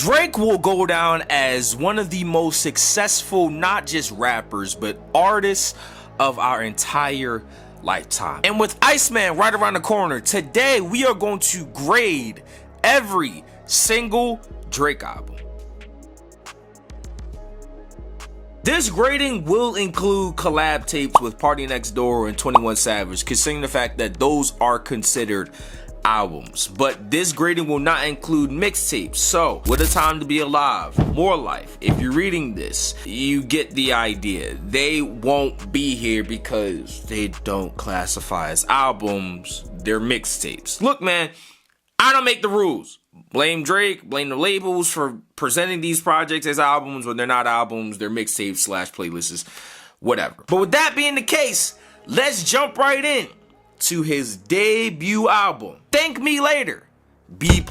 Drake will go down as one of the most successful, not just rappers, but artists of our entire lifetime. And with Iceman right around the corner, today we are going to grade every single Drake album. This grading will include collab tapes with Party Next Door and 21 Savage, considering the fact that those are considered albums. But this grading will not include mixtapes. So, With a Time to Be Alive, More Life, if you're reading this, you get the idea. They won't be here because they don't classify as albums. They're mixtapes. Look, man, I don't make the rules. Blame Drake, blame the labels for presenting these projects as albums when they're not albums, they're mixtapes / playlists, whatever. But with that being the case, let's jump right in to his debut album, Thank Me Later, B+.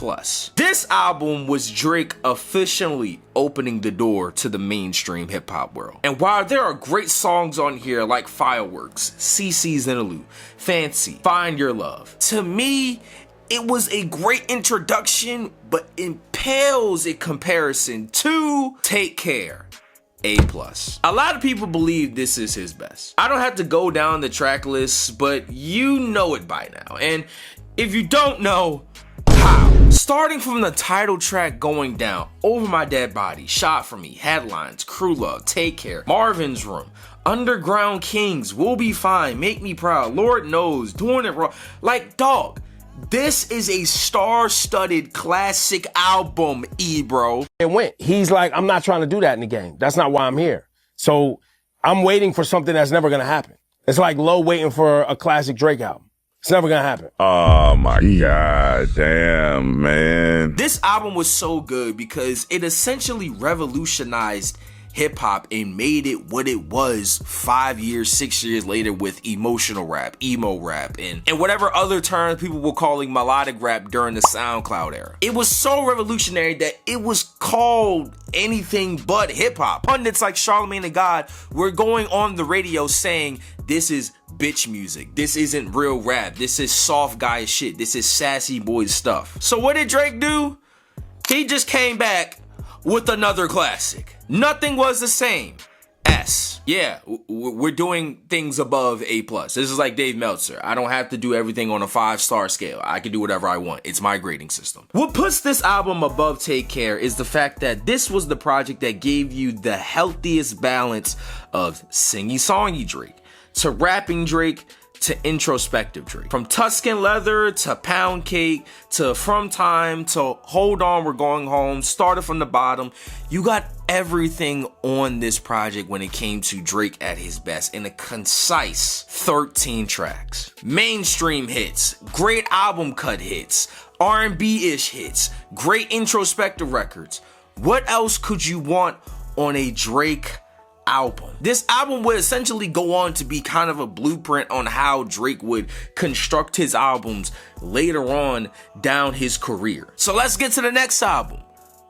This album was Drake officially opening the door to the mainstream hip-hop world. And while there are great songs on here like Fireworks, CC's Interlude, Fancy, Find Your Love, to me, it was a great introduction, but it pales in comparison to Take Care, A+. A lot of people believe this is his best. I don't have to go down the track list, but you know it by now. And if you don't know, how? Starting from the title track going down, Over My Dead Body, Shot For Me, Headlines, Crew Love, Take Care, Marvin's Room, Underground Kings, We'll Be Fine, Make Me Proud, Lord Knows, Doing It Wrong. Like, dog, this is a star-studded classic album, bro. It went. He's like, I'm not trying to do that in the game. That's not why I'm here. So I'm waiting for something that's never going to happen. It's like Low waiting for a classic Drake album. It's never going to happen. Oh my God, damn, man. This album was so good because it essentially revolutionized hip-hop and made it what it was 5 years, 6 years later with emotional rap, emo rap, and whatever other terms people were calling melodic rap during the SoundCloud era. It was so revolutionary that it was called anything but hip-hop. Pundits like Charlamagne the God were going on the radio saying, this is bitch music, this isn't real rap, this is soft guy shit, this is sassy boy stuff. So what did Drake do? He just came back with another classic. Nothing Was the Same. S. Yeah, we're doing things above A+. This is like Dave Meltzer. I don't have to do everything on a 5-star scale. I can do whatever I want. It's my grading system. What puts this album above Take Care is the fact that this was the project that gave you the healthiest balance of singy-songy Drake to rapping Drake to introspective Drake. From Tuscan Leather to Pound Cake to From Time to Hold On, We're Going Home, Started From the Bottom. You got everything on this project when it came to Drake at his best in a concise 13 tracks. Mainstream hits, great album cut hits, R&B-ish hits, great introspective records. What else could you want on a Drake album? This album would essentially go on to be kind of a blueprint on how Drake would construct his albums later on down his career. So let's get to the next album,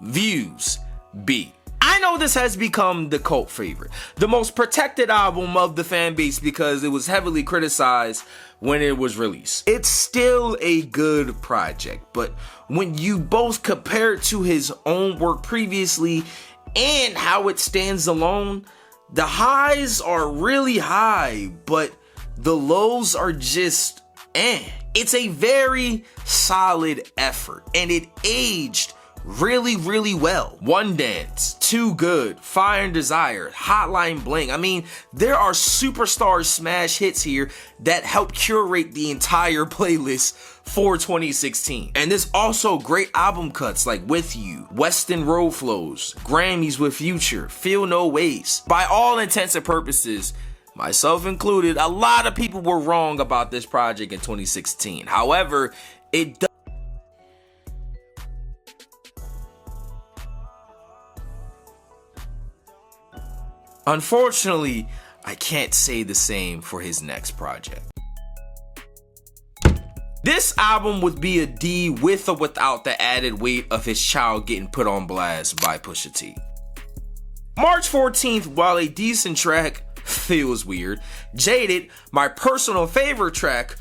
Views, B. I know this has become the cult favorite, the most protected album of the fan base because it was heavily criticized when it was released. It's still a good project, but when you both compare it to his own work previously and how it stands alone, the highs are really high, but the lows are just It's a very solid effort, and it aged really, really well. One Dance, Too Good, Fire and Desire, Hotline Bling. I mean, there are superstar smash hits here that help curate the entire playlist for 2016. And there's also great album cuts like With You, Weston Road Flows, Grammys with Future, Feel No Ways. By all intents and purposes, myself included, a lot of people were wrong about this project in 2016. However, it does. Unfortunately, I can't say the same for his next project. This album would be a D with or without the added weight of his child getting put on blast by Pusha T. March 14th, while a decent track, feels weird. Jaded, my personal favorite track,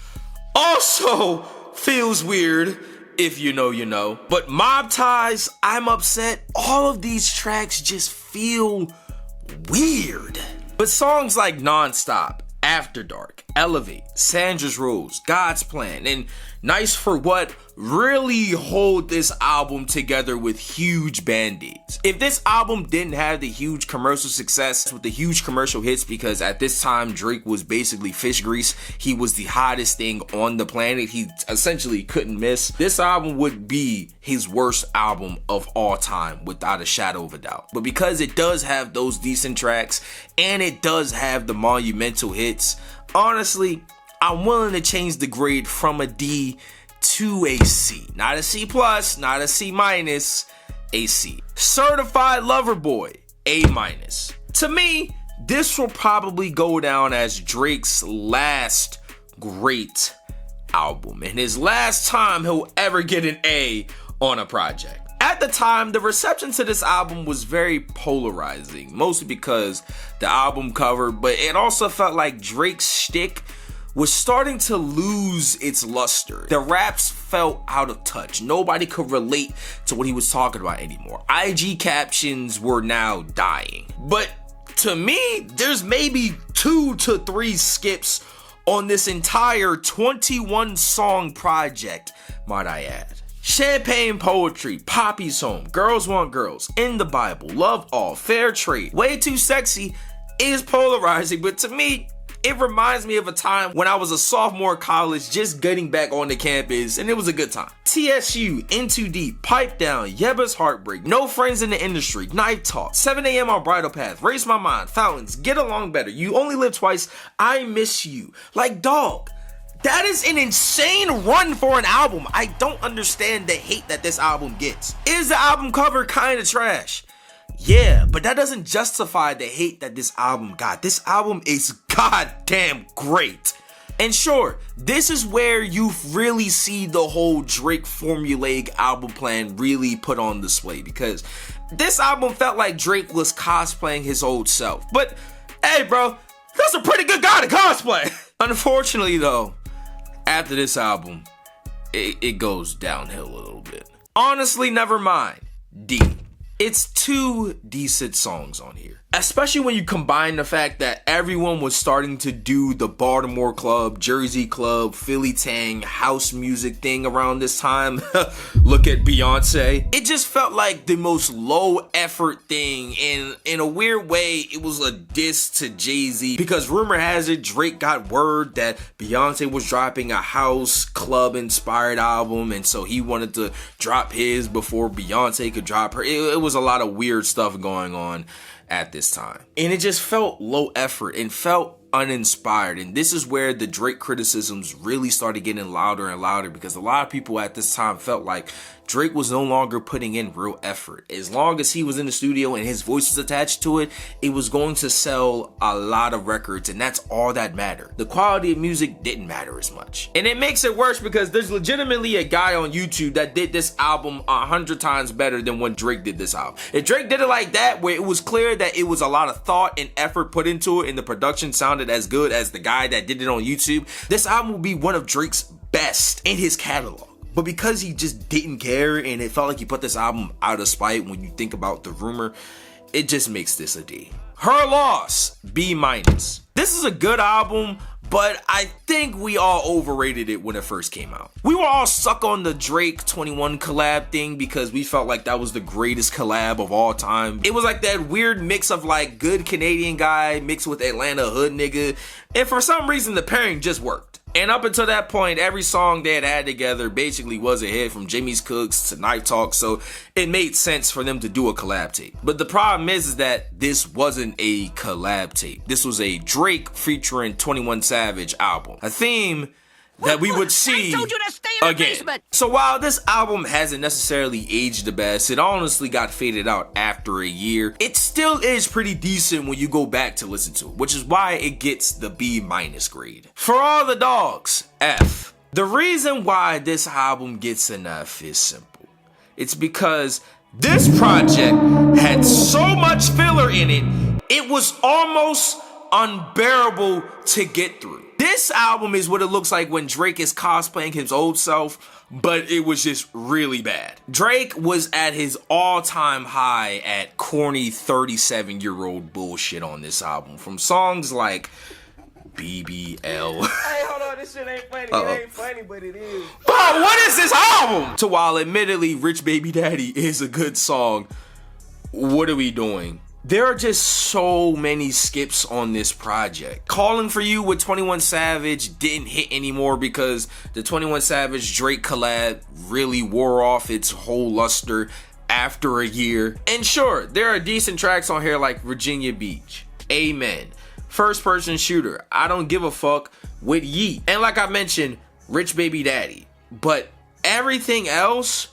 also feels weird. If you know, you know. But Mob Ties, I'm Upset, all of these tracks just feel weird. But songs like Nonstop, After Dark, Elevate, Sandra's Rules, God's Plan, and Nice for What really hold this album together with huge band-aids. If this album didn't have the huge commercial success with the huge commercial hits, because at this time Drake was basically fish grease, he was the hottest thing on the planet, he essentially couldn't miss, this album would be his worst album of all time without a shadow of a doubt. But because it does have those decent tracks and it does have the monumental hits, honestly, I'm willing to change the grade from a D to a C. Not a C plus, not a C minus, a C. Certified Lover Boy, A minus. To me, this will probably go down as Drake's last great album and his last time he'll ever get an A on a project. At the time, the reception to this album was very polarizing, mostly because the album cover, but it also felt like Drake's shtick was starting to lose its luster. The raps felt out of touch. Nobody could relate to what he was talking about anymore. IG captions were now dying. But to me, there's maybe 2 to 3 skips on this entire 21 song project, might I add. Champagne Poetry, Poppy's Home, Girls Want Girls, In the Bible, Love All, Fair Trade, Way Too Sexy is polarizing, but to me, it reminds me of a time when I was a sophomore in college just getting back on the campus and it was a good time. TSU, In Too Deep, Pipe Down, Yeba's Heartbreak, No Friends in the Industry, Knife Talk, 7 a.m. on Bridal Path, Race My Mind, Fountains, Get Along Better, You Only Live Twice, I Miss You. Like, dog, that is an insane run for an album. I don't understand the hate that this album gets. Is the album cover kind of trash? Yeah, but that doesn't justify the hate that this album got. This album is goddamn great. And sure, this is where you really see the whole Drake formulaic album plan really put on display, because this album felt like Drake was cosplaying his old self. But hey bro, that's a pretty good guy to cosplay. Unfortunately though, after this album, it goes downhill a little bit. Honestly, never mind. D. It's 2 decent songs on here. Especially when you combine the fact that everyone was starting to do the Baltimore Club, Jersey Club, Philly Tang, house music thing around this time. Look at Beyonce. It just felt like the most low effort thing, and in a weird way, it was a diss to Jay-Z, because rumor has it Drake got word that Beyonce was dropping a house club inspired album, and so he wanted to drop his before Beyonce could drop her. It was a lot of weird stuff going on at this time, and it just felt low effort and felt uninspired. And this is where the Drake criticisms really started getting louder and louder, because a lot of people at this time felt like Drake was no longer putting in real effort. As long as he was in the studio and his voice was attached to it, it was going to sell a lot of records, and that's all that mattered. The quality of music didn't matter as much. And it makes it worse because there's legitimately a guy on YouTube that did this album 100 times better than when Drake did this album. If Drake did it like that, where it was clear that it was a lot of thought and effort put into it and the production sounded as good as the guy that did it on YouTube, this album will be one of Drake's best in his catalog. But because he just didn't care and it felt like he put this album out of spite when you think about the rumor, it just makes this a D. Her Loss, B minus. This is a good album, but I think we all overrated it when it first came out. We were all stuck on the Drake 21 collab thing because we felt like that was the greatest collab of all time. It was like that weird mix of like good Canadian guy mixed with Atlanta hood nigga, and for some reason the pairing just worked. And up until that point, every song they had together basically was a hit, from Jimmy's Cooks to Night Talk, so it made sense for them to do a collab tape. But the problem is that this wasn't a collab tape. This was a Drake featuring 21 Savage album, a theme that we would see again. So while this album hasn't necessarily aged the best, it honestly got faded out after a year, it still is pretty decent when you go back to listen to it, which is why it gets the B minus grade. For All the Dogs, F. The reason why this album gets an F is simple. It's because this project had so much filler in it, it was almost unbearable to get through. This This album is what it looks like when Drake is cosplaying his old self, but it was just really bad. Drake was at his all-time high at corny 37-year-old bullshit on this album. From songs like BBL. Hey, hold on, this shit ain't funny. It ain't funny, but it is. Bro, what is this album? To while admittedly Rich Baby Daddy is a good song, what are we doing? There are just so many skips on this project. Calling for You with 21 Savage didn't hit anymore because the 21 Savage Drake collab really wore off its whole luster after a year. And sure, there are decent tracks on here like Virginia Beach, Amen, First Person Shooter, I Don't Give a Fuck with Yeet, and like I mentioned, Rich Baby Daddy. But everything else,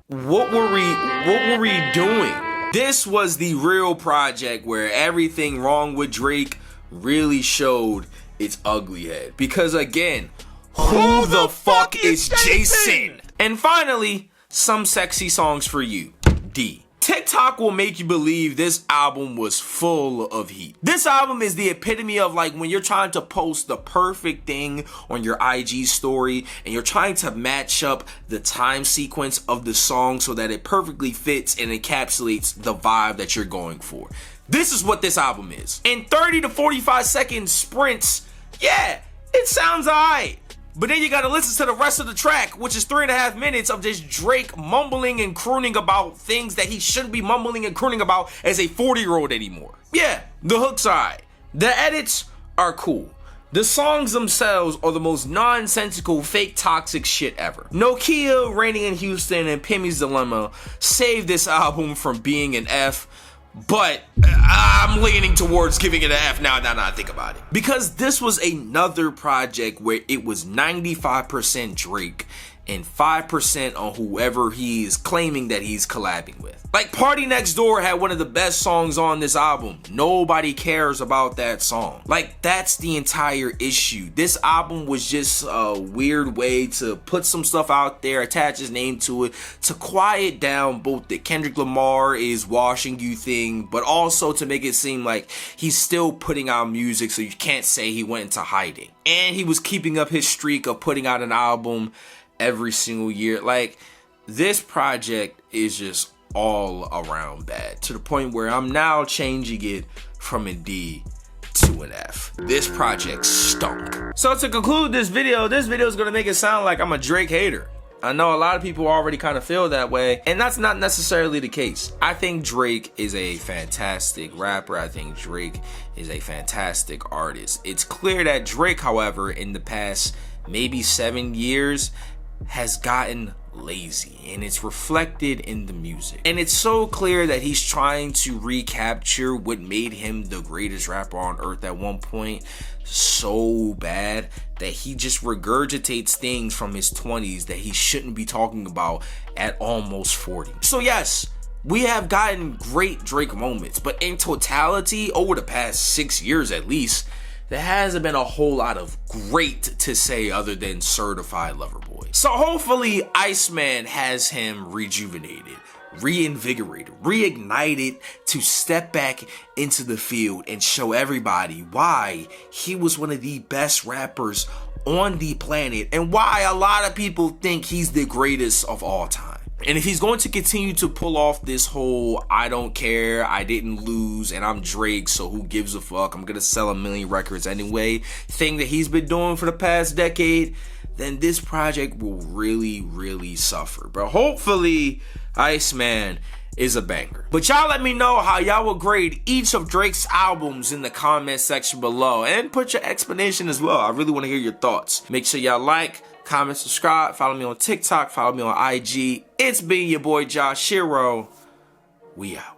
what were we doing? This was the real project where everything wrong with Drake really showed its ugly head. Because again, who the fuck is Jason? And finally, some sexy songs for you, D. TikTok will make you believe this album was full of heat. This album is the epitome of like when you're trying to post the perfect thing on your IG story and you're trying to match up the time sequence of the song so that it perfectly fits and encapsulates the vibe that you're going for. This is what this album is. In 30 to 45 second sprints, yeah, it sounds alright. But then you gotta listen to the rest of the track, which is 3.5 minutes of just Drake mumbling and crooning about things that he shouldn't be mumbling and crooning about as a 40-year-old anymore. Yeah, the hook's alright. The edits are cool. The songs themselves are the most nonsensical, fake, toxic shit ever. Nokia, Raining in Houston, and Pimmy's Dilemma saved this album from being an F, but I'm leaning towards giving it an F now that I think about it. Because this was another project where it was 95% Drake and 5% on whoever he is claiming that he's collabing with. Like Party Next Door had one of the best songs on this album. Nobody cares about that song. Like that's the entire issue. This album was just a weird way to put some stuff out there, attach his name to it, to quiet down both the Kendrick Lamar is washing you thing, but also to make it seem like he's still putting out music so you can't say he went into hiding. And he was keeping up his streak of putting out an album every single year. Like this project is just all around bad to the point where I'm now changing it from a D to an F. This project stunk. So to conclude this video is gonna make it sound like I'm a Drake hater. I know a lot of people already kind of feel that way, and that's not necessarily the case. I think Drake is a fantastic rapper. I think Drake is a fantastic artist. It's clear that Drake, however, in the past maybe 7 years has gotten lazy, and it's reflected in the music. And it's so clear that he's trying to recapture what made him the greatest rapper on earth at one point so bad that he just regurgitates things from his 20s that he shouldn't be talking about at almost 40. So yes, we have gotten great Drake moments, but in totality, over the past 6 years at least, there hasn't been a whole lot of great to say other than Certified Lover Boy. So hopefully Iceman has him rejuvenated, reinvigorated, reignited to step back into the field and show everybody why he was one of the best rappers on the planet and why a lot of people think he's the greatest of all time. And if he's going to continue to pull off this whole I don't care, I didn't lose, and I'm Drake, so who gives a fuck, I'm gonna sell 1 million records anyway thing that he's been doing for the past decade, then this project will really suffer. But hopefully Iceman is a banger. But y'all let me know how y'all would grade each of Drake's albums in the comment section below, and put your explanation as well. I really want to hear your thoughts. Make sure y'all like, comment, subscribe, follow me on TikTok, follow me on IG. It's been your boy Josh Shiro. We out.